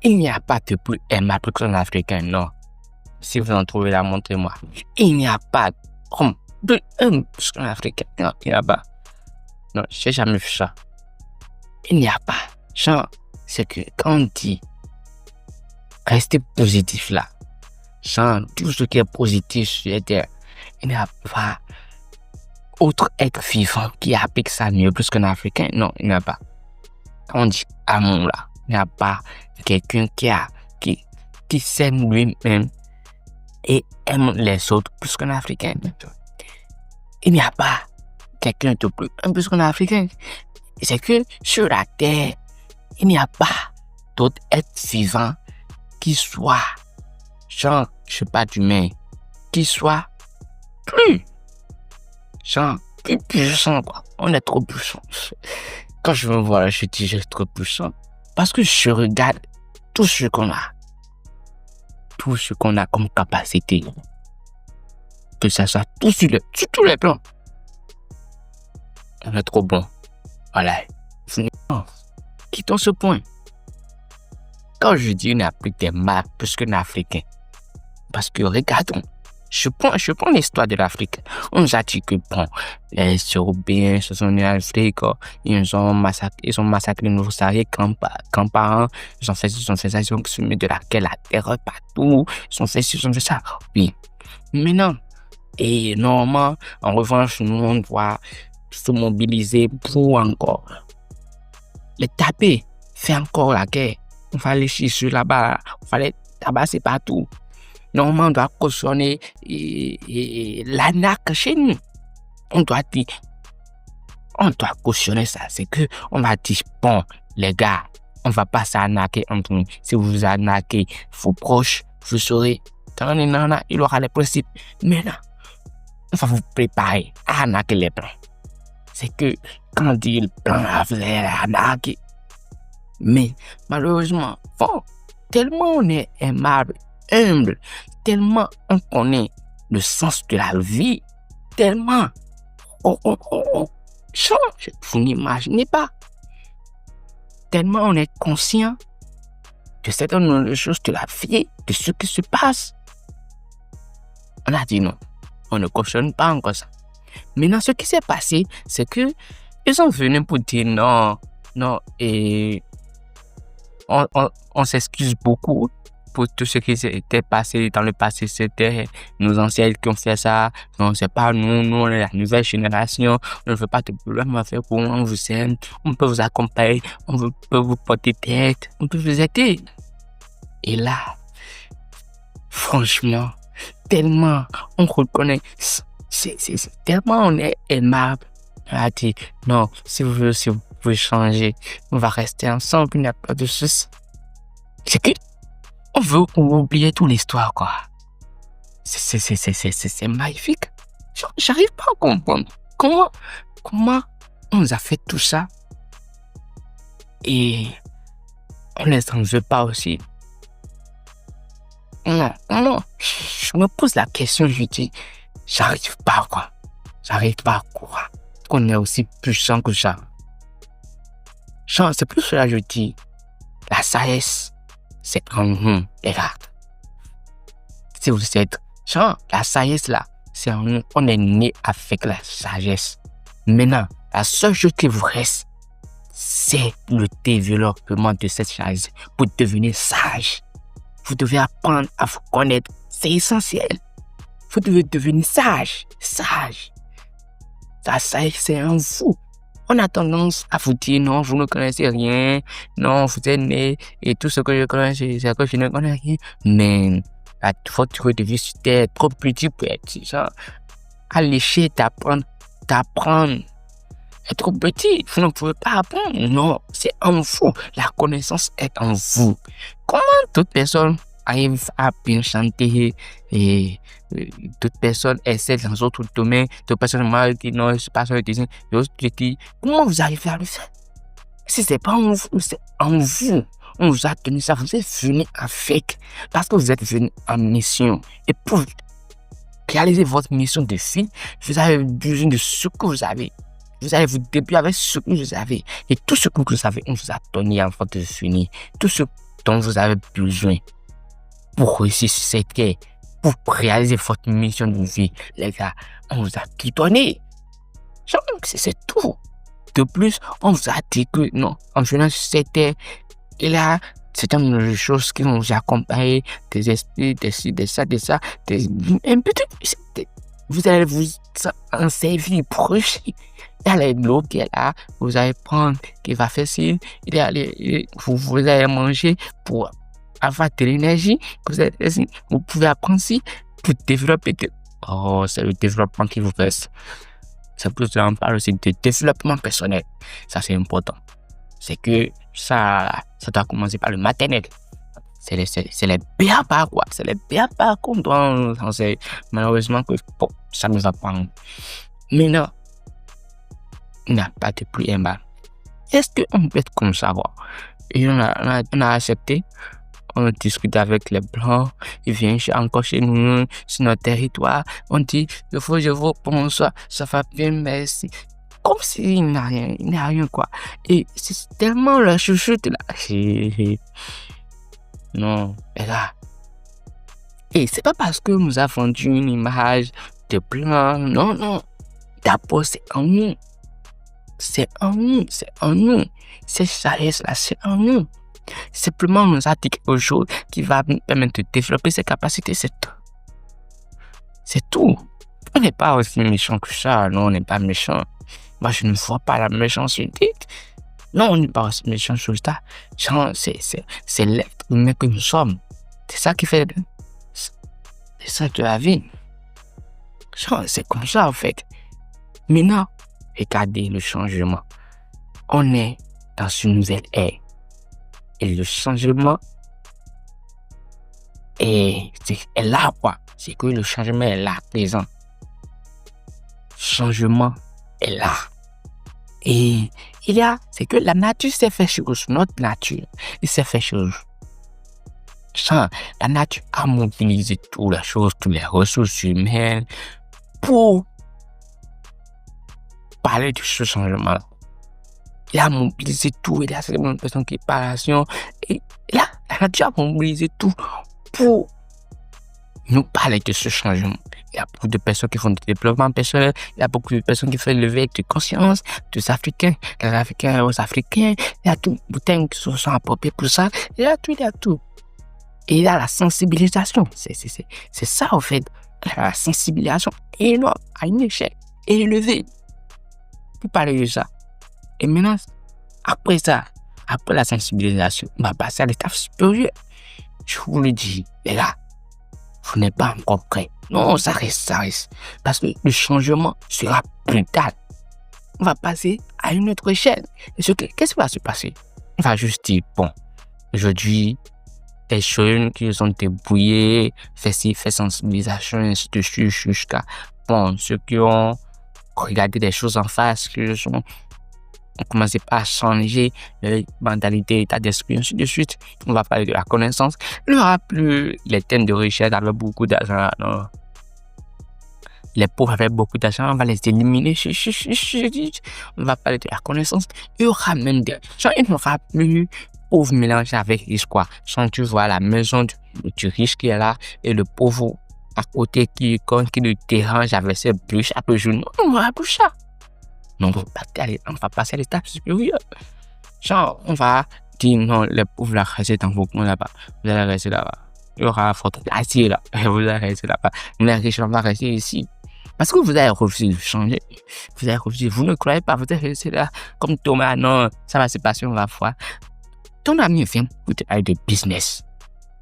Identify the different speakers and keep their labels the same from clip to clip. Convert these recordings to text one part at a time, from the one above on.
Speaker 1: Il n'y a pas de plus aimable qu'un Africain, non. Si vous en trouvez là, montrez-moi. Il n'y a pas comme plus aimable qu'un Africain. Non, il n'y a pas. Non, j'ai jamais vu ça. Il n'y a pas. Genre, c'est que quand on dit rester positif là, genre, tout ce qui est positif sur Terre, il n'y a pas autre être vivant qui applique ça mieux plus qu'un Africain. Non, il n'y a pas. Quand on dit amour là, il n'y a pas quelqu'un qui s'aime lui-même et aime les autres plus qu'un Africain. Il n'y a pas quelqu'un de plus qu'un Africain. C'est que sur la Terre, il n'y a pas d'autre être vivant qui soit, genre, je sais pas d'humain, qui soit plus puissant, quoi. On est trop puissant. Quand je me vois là, je dis, je suis trop puissant. Parce que je regarde tout ce qu'on a comme capacité. Que ça soit tout sur tous les plans. On est trop bon. Voilà. Quittons ce point. Quand je dis une Afrique des maps plus qu'un Africain, parce que regardons, je prends l'histoire de l'Afrique. On nous a dit que bon, les Européens se sont nés en Afrique, ils ont massacré nos grands-parents, ils ont fait ça, ils ont semé de la terre partout, ils ont fait ça. Oui. Maintenant, et normalement, en revanche, nous on doit se mobiliser pour encore les taper, faire encore la guerre. On va les chier là-bas, on va les tabasser partout. Normalement, on doit cautionner l'arnaque chez nous. On doit cautionner ça. C'est que on va dire, bon, les gars, on va pas s'arnaquer entre nous. Si vous vous arnaquez vos proches, vous saurez, il aura les principes. Maintenant, on va vous préparer à arnaquer les blancs. C'est que quand on dit le blanc, vous allez arnaquer. Mais malheureusement, bon, tellement on est aimable, humble, tellement on connaît le sens de la vie, tellement on change, vous n'imaginez pas. Tellement on est conscient de certaines choses de la vie, de ce qui se passe. On a dit non, on ne cautionne pas encore ça. Maintenant, ce qui s'est passé, c'est que ils sont venus pour dire non, et on s'excuse beaucoup pour tout ce qui s'était passé dans le passé. C'était nos ancêtres qui ont fait ça. Non, c'est pas nous. Nous, on est la nouvelle génération. On ne veut pas de problème à faire pour nous. On vous aime. On peut vous accompagner. On peut vous porter tête. On peut vous aider. Et là, franchement, tellement on reconnaît, c'est tellement on est aimable. On a dit, non, si vous pouvez changer, on va rester ensemble. Il n'y a pas de souci. C'est que on veut oublier toute l'histoire, quoi. C'est magnifique. J'arrive pas à comprendre. Comment on nous a fait tout ça et on les en veut pas aussi. Non. Je me pose la question, je dis, j'arrive pas, quoi. J'arrive pas à croire qu'on est aussi puissant que ça. C'est plus cela, je dis, la sagesse, c'est en nous, les gars. Si vous êtes, la sagesse là, c'est en nous. On est né avec la sagesse. Maintenant, la seule chose qui vous reste, c'est le développement de cette sagesse pour devenir sage. Vous devez apprendre à vous connaître. C'est essentiel. Vous devez devenir sage. La sagesse, c'est en vous. On a tendance à vous dire non, vous ne connaissez rien. Non, vous êtes né et tout ce que je connais, c'est que je ne connais rien. Mais votre vie sur terre est trop petit pour être ça. Allécher d'apprendre. Est trop petit. Vous ne pouvez pas apprendre. Non, c'est en vous. La connaissance est en vous. Comment toute personne arrive à bien chanter et toute personne essaie dans d'autres domaines, toute personne m'a dit non, c'est pas ça le dessin, je dis comment vous arrivez à le faire? Si c'est pas en vous, c'est en vous. On vous a donné ça, vous êtes venu avec, parce que vous êtes venu en mission. Et pour réaliser votre mission de vie, vous avez besoin de ce que vous avez. Vous allez vous débrouiller avec ce que vous avez. Et tout ce que vous avez, on vous a donné avant de finir. Tout ce dont vous avez besoin pour réussir sur cette terre, pour réaliser votre mission de vie, les gars, on vous a tout donné. Genre, c'est tout. De plus, on vous a dit que non, en venant sur cette terre, il y a certaines de choses qui vont vous accompagner, des esprits, des ci, des ça, un petit, vous allez vous en servir pour réussir. Il y a l'eau qui est là, vous allez prendre, qui va faire ci, vous allez manger pour avoir de l'énergie, vous pouvez apprendre ci, pour développer. Oh, c'est le développement qui vous reste. C'est plus on parle aussi de développement personnel. Ça, c'est important. C'est que ça doit commencer par le maternel. C'est les béabas, quoi. C'est les béabas qu'on doit enseigner. Malheureusement, bon, ça ne va pas. Mais non, il n'y a pas de plus en bas. Est-ce qu'on peut être comme ça, quoi? Et on a accepté. On discute avec les Blancs. Ils viennent encore chez nous, sur notre territoire. On dit, je vous bonsoir, ça va bien, merci. Comme s'il n'y a rien, quoi. Et c'est tellement la chouchoute, là. Non, les gars. Et c'est pas parce que nous avons vendu une image de Blanc. Non. D'abord, c'est en nous. C'est en nous. C'est ça, c'est en nous. Simplement, on nous a dit quelque chose qui va nous permettre de développer ses capacités, c'est tout. C'est tout. On n'est pas aussi méchant que ça. Non, on n'est pas méchant. Moi, je ne vois pas la méchanceté. Non, on n'est pas aussi méchant que ça. Genre, c'est l'être humain que nous sommes. C'est ça qui fait. C'est ça de la vie. Genre, c'est comme ça, en fait. Maintenant, regardez le changement. On est dans une nouvelle ère. Et le changement est là, quoi. C'est que le changement est là, présent. Changement est là. Et c'est que la nature s'est fait chose. Notre nature, il s'est fait chose. La nature a mobilisé toutes les choses, toutes les ressources humaines pour parler de ce changement-là. Il a mobilisé tout, il y a certaines personnes qui parlent. Et là, la nature a mobilisé tout pour nous parler de ce changement. Il y a beaucoup de personnes qui font du développement personnel, il y a beaucoup de personnes qui font l'éveil de conscience des Africains, aux Africains, il y a tout, les thèmes qui se sont appropriés pour ça, il y a tout. Et il y a la sensibilisation, c'est ça en fait, la sensibilisation énorme, à une échelle élevée, pour parler de ça. Et maintenant, après ça, après la sensibilisation, on va passer à l'étape supérieure. Je vous le dis, les gars, vous n'êtes pas encore prêts. Non, ça reste. Parce que le changement sera brutal. On va passer à une autre échelle. Qu'est-ce qui va se passer? On va juste dire, bon, aujourd'hui, les jeunes qui sont débrouillés, fait sensibilisation, ainsi de suite, jusqu'à, bon, ceux qui ont regardé des choses en face, on commence à changer les mentalités, état d'esprit, ainsi de suite. On va parler de la connaissance. Il n'y aura plus les thèmes de recherche avec beaucoup d'argent. Non. Les pauvres avec beaucoup d'argent, on va les éliminer. On va parler de la connaissance. Il y aura même des gens, il n'y aura plus pauvre mélangé avec riche, quoi. Sans tu vois la maison du riche qui est là et le pauvre à côté qui le dérange avec ses bûches à peu jour. Non, on va plus ça. Non, on va passer à l'étape supérieure. Genre, on va dire non, les pauvres vont rester dans vos coins là-bas. Vous allez rester là-bas. Il y aura votre plaisir là. Vous allez rester là-bas. Les riches, on va rester ici. Parce que vous avez refusé de changer. Vous avez refusé. Vous ne croyez pas. Vous allez rester là. Comme Thomas, non, ça va se passer, on va voir. Ton ami vient pour te parler de business.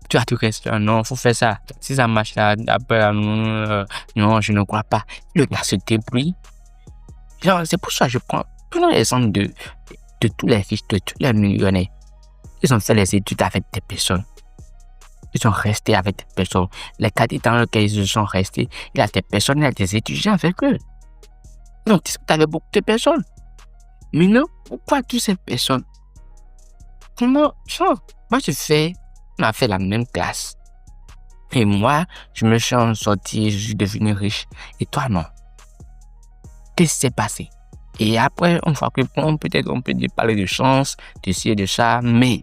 Speaker 1: Tu vas te rester, non, faut faire ça. Si ça marche là, après, non, je ne crois pas. Le gars se débrouille. Genre, c'est pour ça que je prends l'exemple de tous les riches, de tous les millionnaires. Ils ont fait les études avec des personnes. Ils sont restés avec des personnes. Les cadres dans lesquels ils sont restés, il y a des personnes, il y a des étudiants avec eux. Ils ont discuté avec beaucoup de personnes. Mais non, pourquoi toutes ces personnes? Comment, genre, moi on a fait la même classe. Et moi, je me suis en sorti, je suis devenu riche. Et toi, non. Qu'est-ce qui s'est passé? Et après, on voit que peut-être on peut parler de chance, de ci et de ça, mais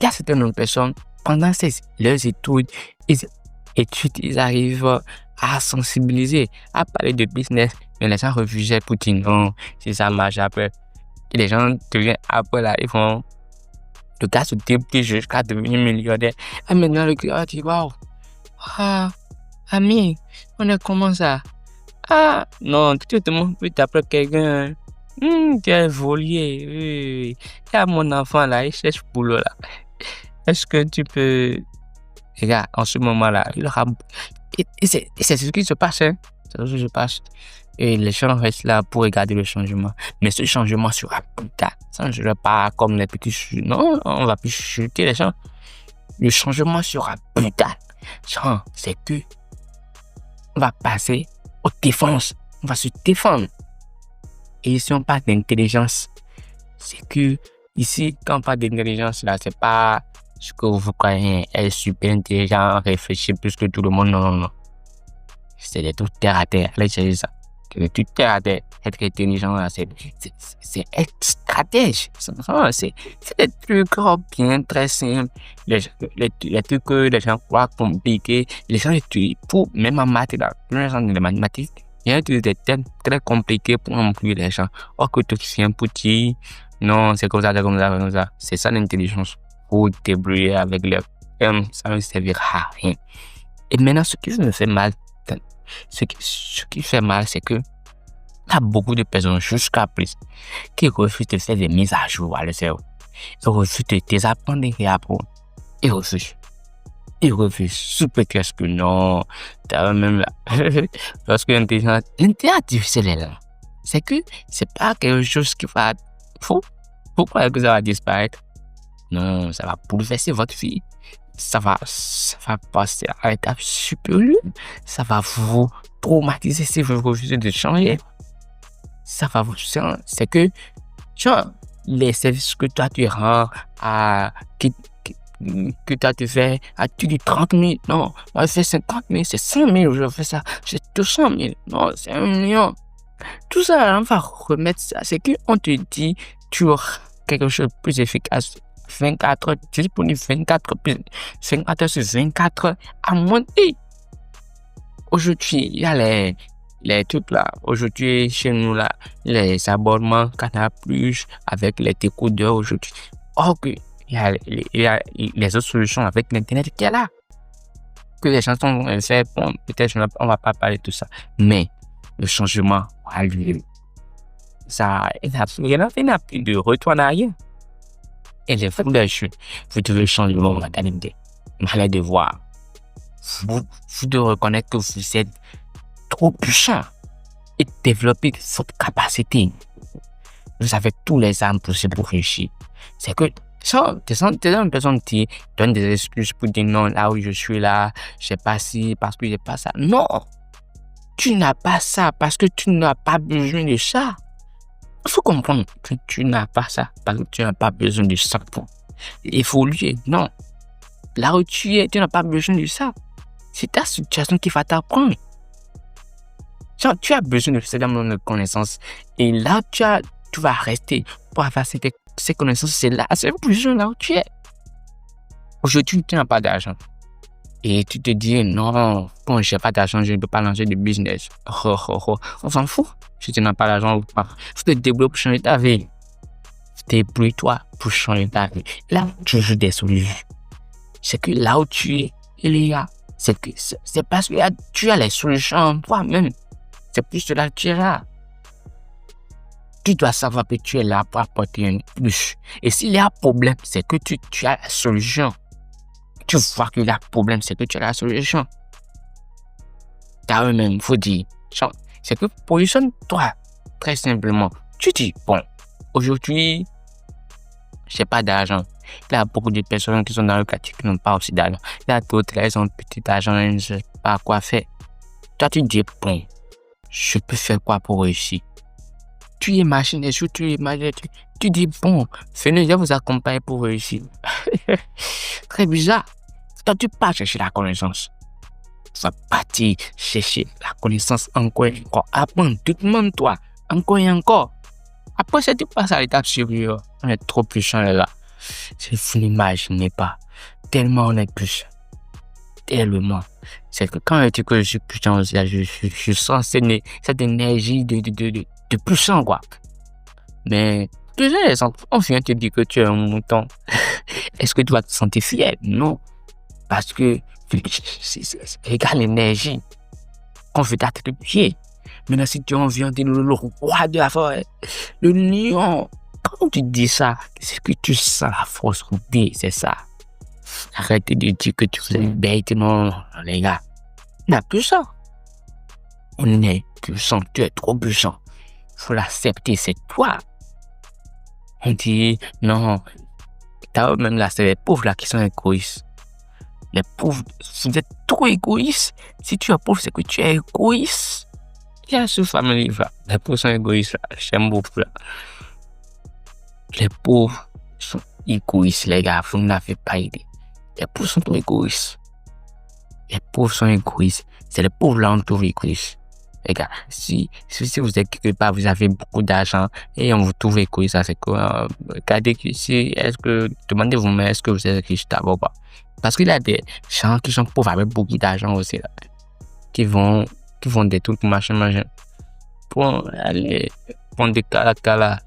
Speaker 1: Il y a certaines personnes, pendant leurs études, ils arrivent à sensibiliser, à parler de business, mais les gens refusaient pour dire non, si ça marche après. Et les gens deviennent après là, ils vont, le gars se débrouille jusqu'à devenir millionnaire. Et maintenant, le gars dit, waouh, ami, on est comment ça? Non, tu te montres plus d'après quelqu'un. Tu es volier. Oui. Il y a mon enfant là, il cherche boulot là. Est-ce que tu peux. Regarde, en ce moment-là, il aura. Et c'est ce qui se passe, hein. C'est ce qui se passe. Et les gens restent là pour regarder le changement. Mais ce changement sera brutal. Ça ne sera pas comme les petits. Non, on va plus chuter les gens. Le changement sera brutal. Genre, c'est que. On va passer aux défenses. On va se défendre. Et ici, on parle d'intelligence. C'est que, ici, quand on parle d'intelligence, là, c'est pas ce que vous croyez être super intelligent, réfléchir plus que tout le monde. Non. C'est des trucs terre à terre. Allez chercher ça. C'est des trucs terre à terre. Être intelligent, là, c'est être stratège. C'est des trucs bien très simples. Les trucs que les gens croient compliqués, les gens étudient pour, même en maths, là, les gens de mathématiques. Il y a des thèmes très compliqués pour inclure les gens. Or que tout c'est un petit, non, c'est comme ça. C'est ça l'intelligence. Pour débrouiller avec les thèmes, ça ne servira à rien. Et maintenant, ce qui me fait mal, c'est que il y a beaucoup de personnes jusqu'à plus qui refusent de faire des mises à jour à le cerveau. Ils refusent de désapprendre et réapprendre. Ils refusent. Super qu'est-ce que non. T'as même là. Lorsque l'intelligence artificielle est là, c'est que c'est pas quelque chose qui va. Pourquoi est-ce que ça va disparaître? Non, ça va bouleverser votre vie. Ça va passer à l'étape supérieure. Ça va vous traumatiser si vous refusez de changer. Ça va vous. C'est que, genre, les services que toi tu rends que toi tu fais, tu dis 30 000, non, moi je fais 50 000, c'est 100 000, je fais ça, c'est 200 000, non, c'est 1 million. Tout ça, on va remettre ça, c'est qu'on te dit, tu auras quelque chose de plus efficace, 24 heures, disponible 24 heures sur 24 heures à monter. Aujourd'hui, il y a les trucs là, aujourd'hui chez nous là, les abonnements Canal Plus avec les décodeurs aujourd'hui. Or que il y a les autres solutions avec l'internet qui est là. Que les gens sont faits, bon, peut-être on va pas parler de tout ça. Mais le changement a lieu. Ça, il n'y a plus de retour en arrière. Et les femmes de chute, vous devez changer vos mentalités. Vous allez devoir. Vous devez reconnaître que vous êtes trop puissant et développer votre capacité. Vous avez tous les armes possibles pour réussir. C'est que t'es une personne qui donne des excuses pour dire non, là où je suis là, je sais pas si, parce que j'ai pas ça. Non! Tu n'as pas ça parce que tu n'as pas besoin de ça. Il faut comprendre que tu n'as pas ça parce que tu n'as pas besoin de ça pour évoluer. Non. Là où tu es, tu n'as pas besoin de ça. C'est ta situation qui va t'apprendre. Genre, tu as besoin de ce nombre de connaissances. Et là, tu vas rester pour avoir ces connaissances. C'est là, c'est besoin là où tu es. Aujourd'hui, tu n'as pas d'argent. Et tu te dis, non, bon, je n'ai pas d'argent, je ne peux pas lancer de business. On s'en fout. Si tu n'as pas d'argent ou pas. Il faut te débrouiller pour changer ta vie. Débrouille-toi pour changer ta vie. Là, tu joues des solutions. C'est que là où tu es, il y a. C'est parce que tu as les solutions toi-même. C'est plus de là que tu es là. Tu dois savoir que tu es là pour apporter un plus. Et s'il y a un problème, c'est que tu as la solution. Tu vois qu'il y a un problème, c'est que tu as la solution. T'as eux-mêmes, il faut dire. C'est que positionne-toi très simplement. Tu dis, bon, aujourd'hui, je n'ai pas d'argent. Il y a beaucoup de personnes qui sont dans le quartier qui n'ont pas aussi d'argent. Il y a d'autres, elles ont petit argent, elles ne savent pas quoi faire. Toi, tu dis, bon, je peux faire quoi pour réussir? Tu imagines les choses, tu dis, bon, venez, je vous accompagne pour réussir. Très bizarre. Toi, tu pars chercher la connaissance. Tu vas partir chercher la connaissance encore et encore. Apprends, demande-toi, encore et encore. Après, si tu passes à l'étape supérieure, on est trop puissant là. Vous n'imaginez pas. Tellement on est puissant. Tellement. C'est que quand je dis que je suis puissant, je sens cette énergie de puissant, quoi. Mais, tu sais, on vient te dire que tu es un mouton. Est-ce que tu vas te sentir fier? Non. Parce que, regarde l'énergie qu'on veut t'attribuer. Maintenant, si tu en viens de le roi de la forêt, le lion, quand tu dis ça, c'est que tu sens la force roupée, c'est ça. Arrêtez de dire que tu vous êtes bête, non, les gars. On est puissant. On est puissant, tu es trop puissant. Faut l'accepter, c'est toi. On dit, non, t'as même là, c'est les pauvres là qui sont égoïstes. Les pauvres, vous êtes trop égoïstes. Si tu es pauvre, c'est que tu es égoïste. Il y a ce fameux livre là, les pauvres sont égoïstes là, j'aime beaucoup là. Les pauvres sont égoïstes, les gars, vous n'avez pas idée. Les pauvres sont trop égoïstes. Les pauvres sont égoïstes. C'est les pauvres là, on trouve égoïstes. Les gars, si vous êtes quelque part, vous avez beaucoup d'argent et on vous trouve égoïste, c'est quoi? Regardez ici, demandez-vous-même, est-ce que vous êtes riche d'abord pas? Parce qu'il y a des gens qui sont pauvres avec beaucoup d'argent aussi là, qui vont des trucs machin, pour aller prendre des cala